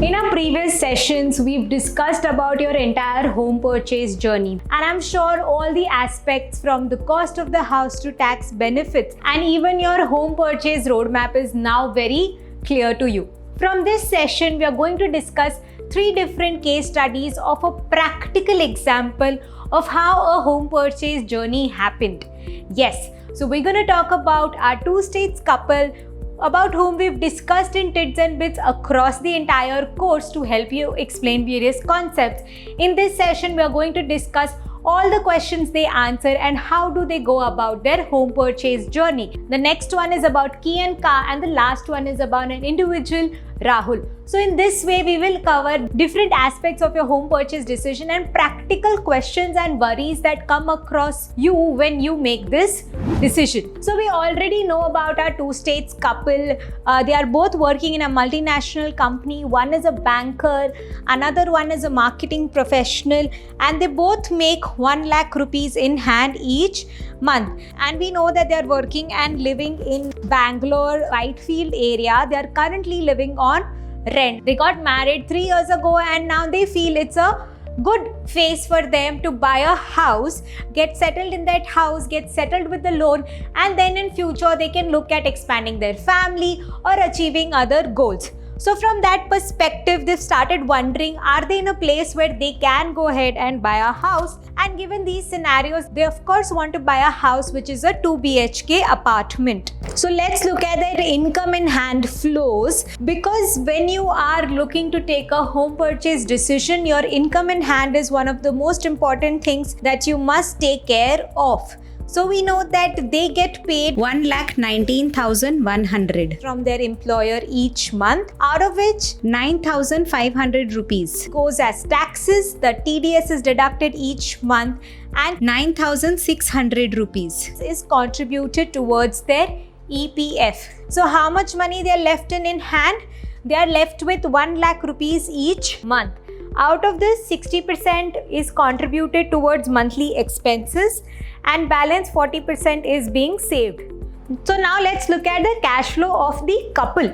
In our previous sessions, we've discussed about your entire home purchase journey, and I'm sure all the aspects from the cost of the house to tax benefits and even your home purchase roadmap is now very clear to you. From this session, we are going to discuss 3 different case studies of a practical example of how a home purchase journey happened. Yes, so we're going to talk about our 2 states couple about whom we've discussed in Tits and Bits across the entire course to help you explain various concepts. In this session, we are going to discuss all the questions they answer and how do they go about their home purchase journey. The next one is about Ki and Ka, and the last one is about an individual, Rahul. So in this way, we will cover different aspects of your home purchase decision and practical questions and worries that come across you when you make this decision. So we already know about our 2 states couple. They are both working in a multinational company. One is a banker, another one is a marketing professional, and they both make 1 lakh rupees in hand each month. And we know that they are working and living in Bangalore, Whitefield area. They are currently living on rent. They got married 3 years ago and now they feel it's a good phase for them to buy a house, get settled in that house, get settled with the loan, and then in future they can look at expanding their family or achieving other goals. So from that perspective, they've started wondering, are they in a place where they can go ahead and buy a house? And given these scenarios, they of course want to buy a house which is a 2 BHK apartment. So let's look at their income in hand flows, because when you are looking to take a home purchase decision, your income in hand is one of the most important things that you must take care of. So we know that they get paid 1,19,100 from their employer each month, out of which 9,500 rupees goes as taxes. The TDS is deducted each month, and 9,600 rupees is contributed towards their EPF. So how much money they are left in hand? They are left with 1 lakh rupees each month. Out of this, 60% is contributed towards monthly expenses and balance 40% is being saved. So now let's look at the cash flow of the couple.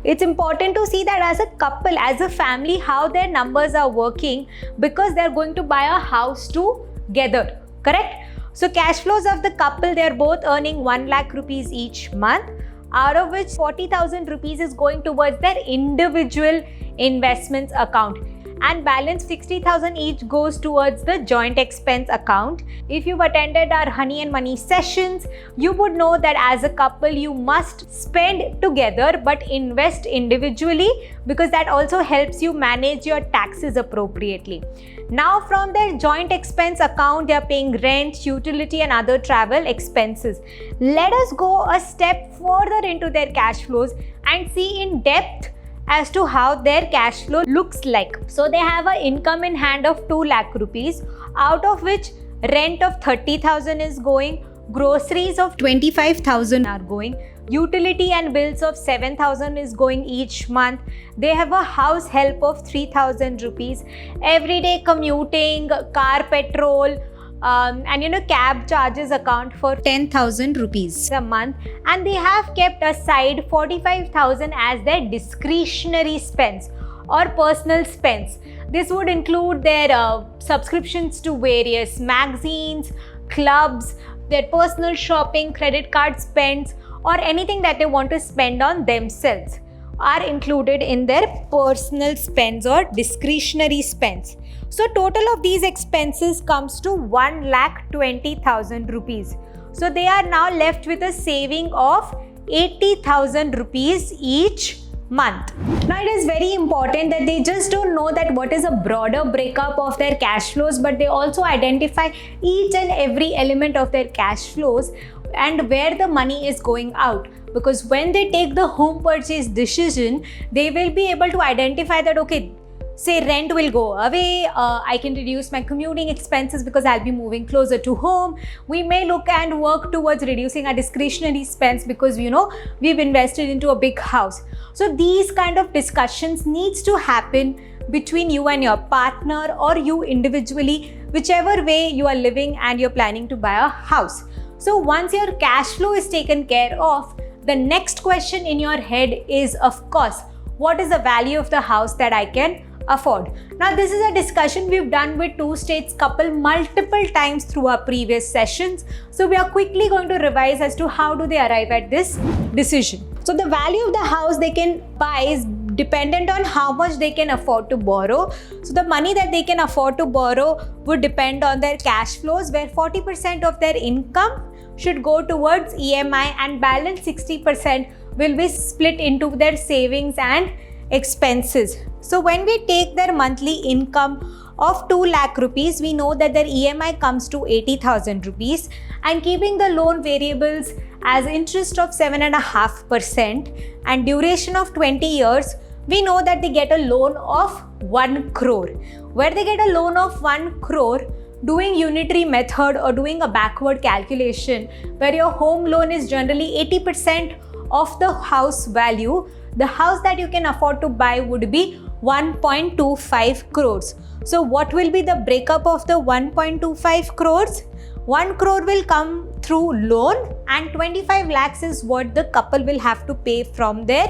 It's important to see that as a couple, as a family, how their numbers are working, because they're going to buy a house together, correct? So cash flows of the couple, they're both earning 1 lakh rupees each month, out of which 40,000 rupees is going towards their individual investments account, and balance 60,000 each goes towards the joint expense account. If you've attended our Honey and Money sessions, you would know that as a couple you must spend together but invest individually, because that also helps you manage your taxes appropriately. Now from their joint expense account, they are paying rent, utility and other travel expenses. Let us go a step further into their cash flows and see in depth as to how their cash flow looks like. So they have an income in hand of 2 lakh rupees, out of which rent of 30,000 is going, groceries of 25,000 are going, utility and bills of 7,000 is going each month. They have a house help of 3,000 rupees, everyday commuting, car petrol, and cab charges account for 10,000 rupees a month, and they have kept aside 45,000 as their discretionary spends or personal spends. This would include their subscriptions to various magazines, clubs, their personal shopping, credit card spends, or anything that they want to spend on themselves are included in their personal spends or discretionary spends. So total of these expenses comes to 1,20,000 rupees. So they are now left with a saving of 80,000 rupees each month. Now it is very important that they just don't know that what is a broader breakup of their cash flows, but they also identify each and every element of their cash flows and where the money is going out. Because when they take the home purchase decision, they will be able to identify that, okay, say rent will go away, I can reduce my commuting expenses because I'll be moving closer to home. We may look and work towards reducing our discretionary spends because we've invested into a big house. So these kind of discussions needs to happen between you and your partner or you individually, whichever way you are living and you're planning to buy a house. So once your cash flow is taken care of, the next question in your head is, of course, what is the value of the house that I can afford. Now this is a discussion we've done with Two States couple multiple times through our previous sessions. So we are quickly going to revise as to how do they arrive at this decision. So the value of the house they can buy is dependent on how much they can afford to borrow. So the money that they can afford to borrow would depend on their cash flows, where 40% of their income should go towards EMI and balance 60% will be split into their savings and expenses. So when we take their monthly income of 2 lakh rupees, we know that their EMI comes to 80,000 rupees, and keeping the loan variables as interest of 7.5% and duration of 20 years, we know that they get a loan of 1 crore. Where they get a loan of 1 crore, doing unitary method or doing a backward calculation where your home loan is generally 80% of the house value, the house that you can afford to buy would be 1.25 crores. So what will be the breakup of the 1.25 crores? 1 crore will come through loan and 25 lakhs is what the couple will have to pay from their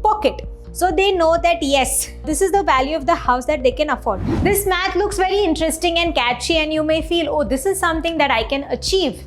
pocket. So they know that yes, this is the value of the house that they can afford. This math looks very interesting and catchy, and you may feel, oh, this is something that I can achieve,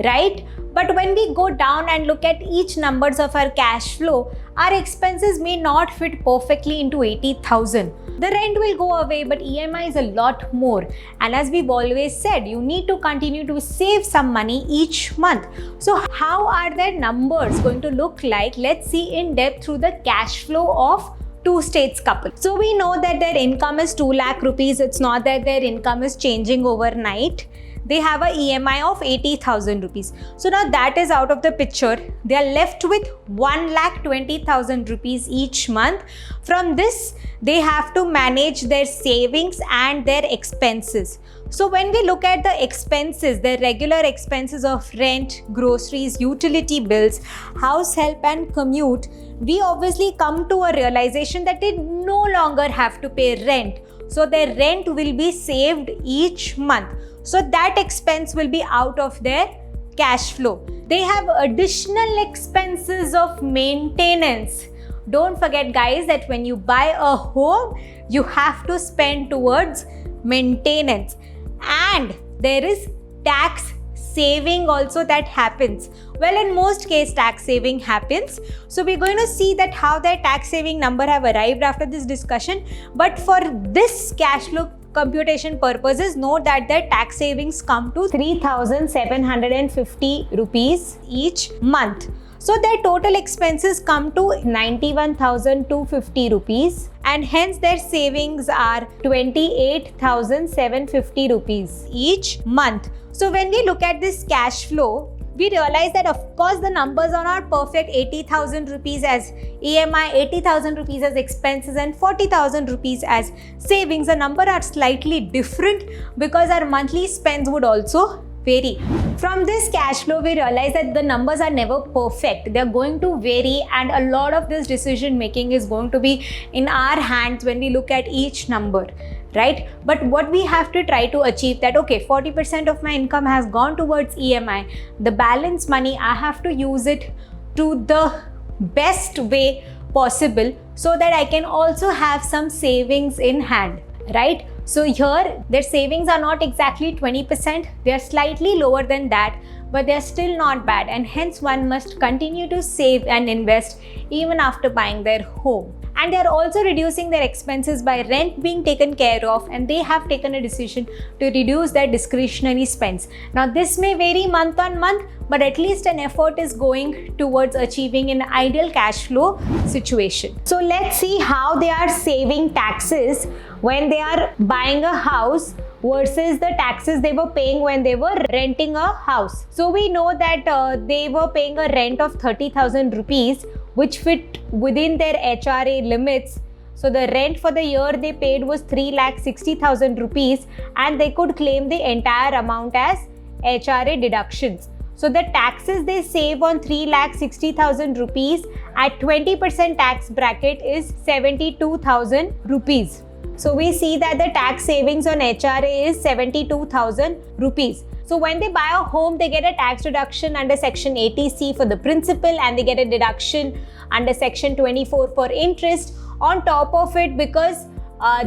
right? But when we go down and look at each numbers of our cash flow, our expenses may not fit perfectly into 80,000. The rent will go away, but EMI is a lot more. And as we've always said, you need to continue to save some money each month. So how are their numbers going to look like? Let's see in depth through the cash flow of Two States couple. So we know that their income is 2 lakh rupees. It's not that their income is changing overnight. They have a EMI of 80,000 rupees. So now that is out of the picture. They are left with 1,20,000 rupees each month. From this, they have to manage their savings and their expenses. So when we look at the expenses, the regular expenses of rent, groceries, utility bills, house help and commute, we obviously come to a realization that they no longer have to pay rent. So their rent will be saved each month. So that expense will be out of their cash flow. They have additional expenses of maintenance. Don't forget guys that when you buy a home, you have to spend towards maintenance. And there is tax saving also that happens. Well, in most cases, tax saving happens. So we're going to see that how their tax saving number have arrived after this discussion. But for this cash flow computation purposes, note that their tax savings come to 3,750 rupees each month. So their total expenses come to 91,250 rupees, and hence their savings are 28,750 rupees each month. So when we look at this cash flow, we realize that of course the numbers are not perfect. 80,000 rupees as EMI, 80,000 rupees as expenses and 40,000 rupees as savings. The number are slightly different because our monthly spends would also vary. From this cash flow, we realize that the numbers are never perfect. They're going to vary, and a lot of this decision making is going to be in our hands when we look at each number, right? But what we have to try to achieve that, okay, 40% of my income has gone towards EMI. The balance money, I have to use it to the best way possible so that I can also have some savings in hand, right? So here, their savings are not exactly 20%. They are slightly lower than that, but they are still not bad. And hence one must continue to save and invest even after buying their home. And they are also reducing their expenses by rent being taken care of, and they have taken a decision to reduce their discretionary spends. Now this may vary month on month, but at least an effort is going towards achieving an ideal cash flow situation. So let's see how they are saving taxes when they are buying a house versus the taxes they were paying when they were renting a house. So we know that they were paying a rent of 30,000 rupees, which fit within their HRA limits. So the rent for the year they paid was 3,60,000 rupees, and they could claim the entire amount as HRA deductions. So the taxes they save on 3,60,000 rupees at 20% tax bracket is 72,000 rupees. So we see that the tax savings on HRA is 72,000 rupees. So when they buy a home, they get a tax deduction under Section 80C for the principal, and they get a deduction under Section 24 for interest On top of it, because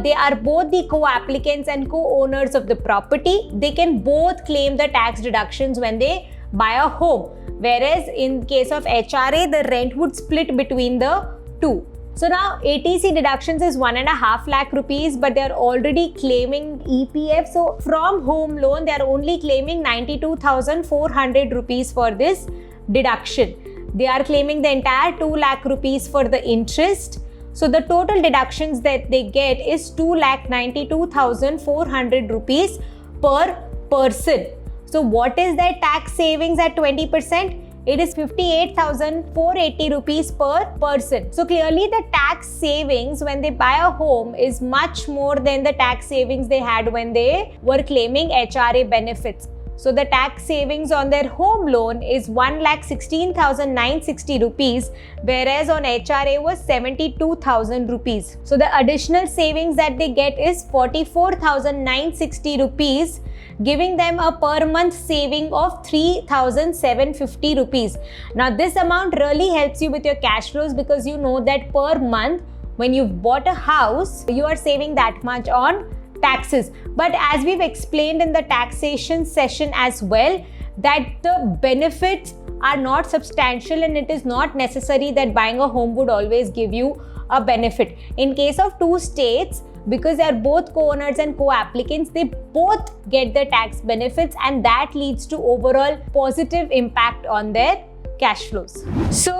they are both the co-applicants and co-owners of the property, they can both claim the tax deductions when they buy a home. Whereas in case of HRA, the rent would split between the two. So now ATC deductions is 1.5 lakh rupees, but they are already claiming EPF. So from home loan, they are only claiming 92,400 rupees for this deduction. They are claiming the entire 2 lakh rupees for the interest. So the total deductions that they get is 2,92,400 rupees per person. So what is their tax savings at 20%? It is 58,480 rupees per person. So clearly the tax savings when they buy a home is much more than the tax savings they had when they were claiming HRA benefits. So the tax savings on their home loan is 1,16,960 rupees, whereas on HRA was 72,000 rupees. So the additional savings that they get is 44,960 rupees, giving them a per month saving of 3,750 rupees. Now this amount really helps you with your cash flows, because you know that per month when you've bought a house, you are saving that much on taxes. But as we've explained in the taxation session as well, that the benefits are not substantial, and it is not necessary that buying a home would always give you a benefit. In case of two states, because they are both co-owners and co-applicants, they both get the tax benefits, and that leads to overall positive impact on their cash flows. So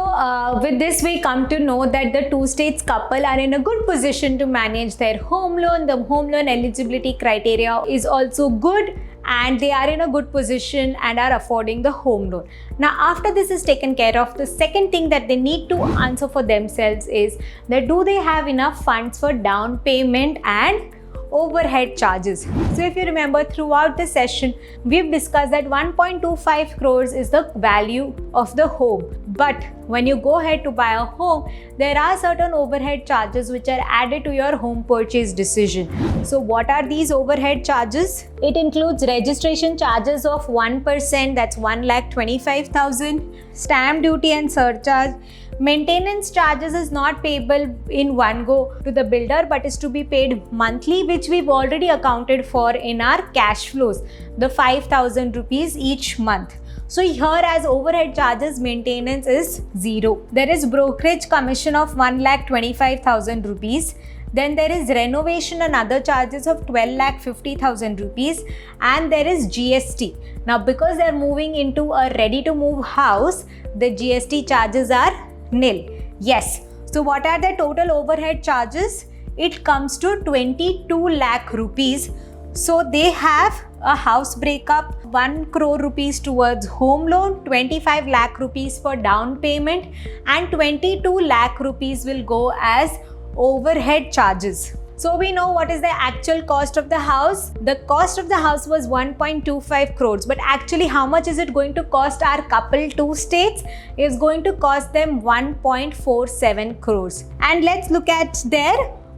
with this, we come to know that the two states couple are in a good position to manage their home loan. The home loan eligibility criteria is also good, and they are in a good position and are affording the home loan. Now after this is taken care of, the second thing that they need to answer for themselves is that do they have enough funds for down payment and overhead charges. So if you remember, throughout the session we've discussed that 1.25 crores is the value of the home, but when you go ahead to buy a home, there are certain overhead charges which are added to your home purchase decision. So what are these overhead charges? It includes registration charges of 1%, that's 1,25,000, stamp duty and surcharge. Maintenance charges is not payable in one go to the builder, but is to be paid monthly, which we've already accounted for in our cash flows, the 5,000 rupees each month. So here as overhead charges, maintenance is 0. There is brokerage commission of 1,25,000 rupees. Then there is renovation and other charges of 12,50,000 rupees, and there is GST. Now because they are moving into a ready to move house, the GST charges are nil. Yes. So what are the total overhead charges? It comes to 22 lakh rupees. So they have a house breakup, 1 crore rupees towards home loan, 25 lakh rupees for down payment, and 22 lakh rupees will go as overhead charges. So we know what is the actual cost of the house. The cost of the house was 1.25 crores, but actually how much is it going to cost our couple two states? Is going to cost them 1.47 crores. And let's look at their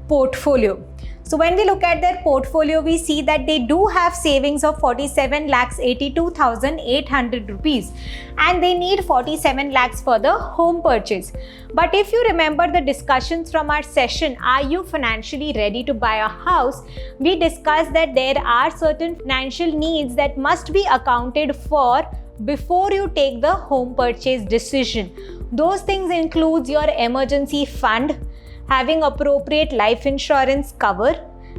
portfolio. So when we look at their portfolio, we see that they do have savings of 47,82,800 rupees, and they need 47 lakhs for the home purchase. But if you remember the discussions from our session, are you financially ready to buy a house? We discussed that there are certain financial needs that must be accounted for before you take the home purchase decision. Those things includes your emergency fund, having appropriate life insurance cover,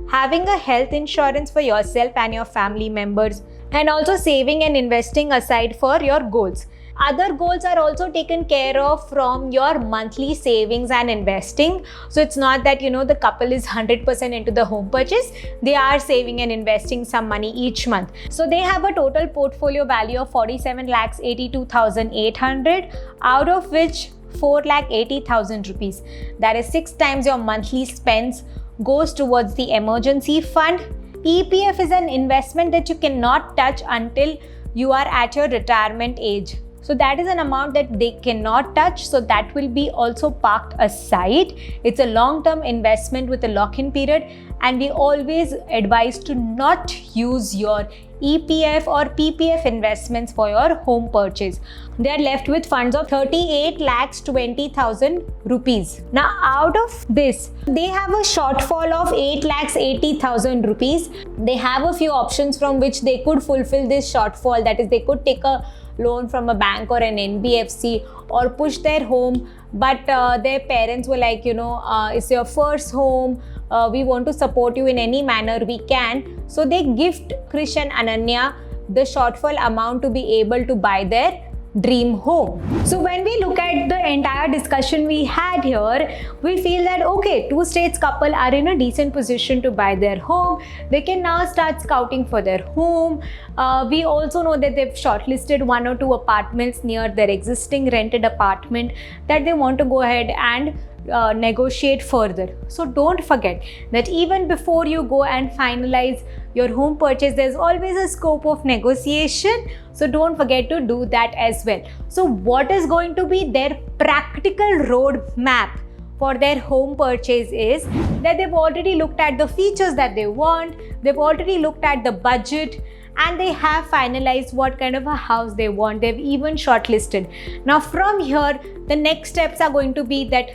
having a health insurance for yourself and your family members, and also saving and investing aside for your goals. Other goals are also taken care of from your monthly savings and investing. So it's not that, the couple is 100% into the home purchase. They are saving and investing some money each month. So they have a total portfolio value of 47,82,800, out of which 4,80,000 rupees, that is 6 times your monthly spends, goes towards the emergency fund. EPF is an investment that you cannot touch until you are at your retirement age. So that is an amount that they cannot touch. So that will be also parked aside. It's a long-term investment with a lock-in period, and we always advise to not use your EPF or PPF investments for your home purchase. They are left with funds of 38,20,000 rupees. Now out of this, they have a shortfall of 8,80,000 rupees. They have a few options from which they could fulfill this shortfall. That is, they could take a loan from a bank or an NBFC or push their home, but their parents were like, it's your first home, we want to support you in any manner we can. So they gift Krish and Ananya the shortfall amount to be able to buy their dream home. So when we look at the entire discussion we had here, we feel that okay, two states couple are in a decent position to buy their home. They can now start scouting for their home. We also know that they've shortlisted 1 or 2 apartments near their existing rented apartment that they want to go ahead and negotiate further. So don't forget that even before you go and finalize your home purchase, there's always a scope of negotiation. So don't forget to do that as well. So what is going to be their practical roadmap for their home purchase is that they've already looked at the features that they want, they've already looked at the budget, and they have finalized what kind of a house they want. They've even shortlisted. Now from here, the next steps are going to be that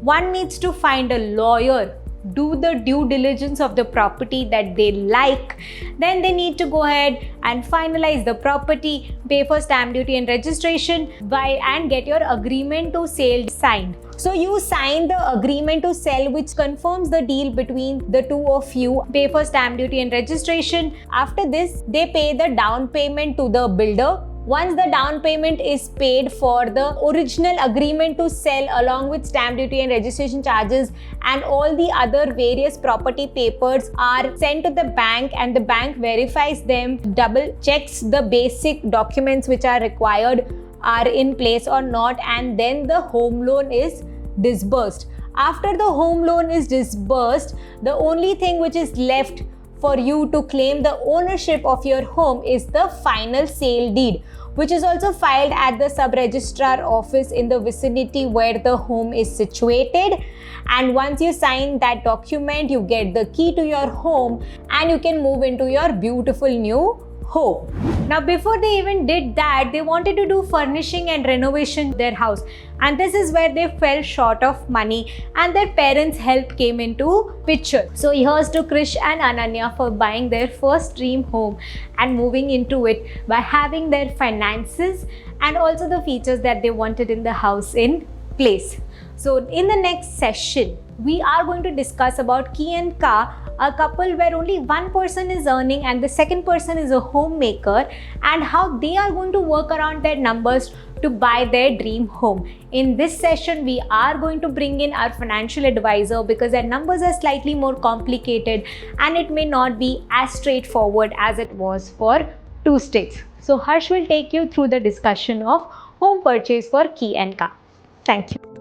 one needs to find a lawyer, do the due diligence of the property that they like. Then they need to go ahead and finalize the property, pay for stamp duty and registration, buy and get your agreement to sale signed. So you sign the agreement to sell, which confirms the deal between the two of you, pay for stamp duty and registration. After this, they pay the down payment to the builder. Once the down payment is paid for the original agreement to sell along with stamp duty and registration charges and all the other various property papers are sent to the bank, and the bank verifies them, double checks the basic documents which are required are in place or not, and then the home loan is disbursed. After the home loan is disbursed, the only thing which is left for you to claim the ownership of your home is the final sale deed, which is also filed at the sub-registrar office in the vicinity where the home is situated. And once you sign that document, you get the key to your home and you can move into your beautiful new home. Now before they even did that, they wanted to do furnishing and renovation their house, and this is where they fell short of money and their parents' help came into picture. So here's to Krish and Ananya for buying their first dream home and moving into it by having their finances and also the features that they wanted in the house in place. So in the next session, we are going to discuss about Ki and Ka, a couple where only one person is earning and the second person is a homemaker, and how they are going to work around their numbers to buy their dream home. In this session, we are going to bring in our financial advisor because their numbers are slightly more complicated and it may not be as straightforward as it was for two states. So Harsh will take you through the discussion of home purchase for Ki and Ka. Thank you.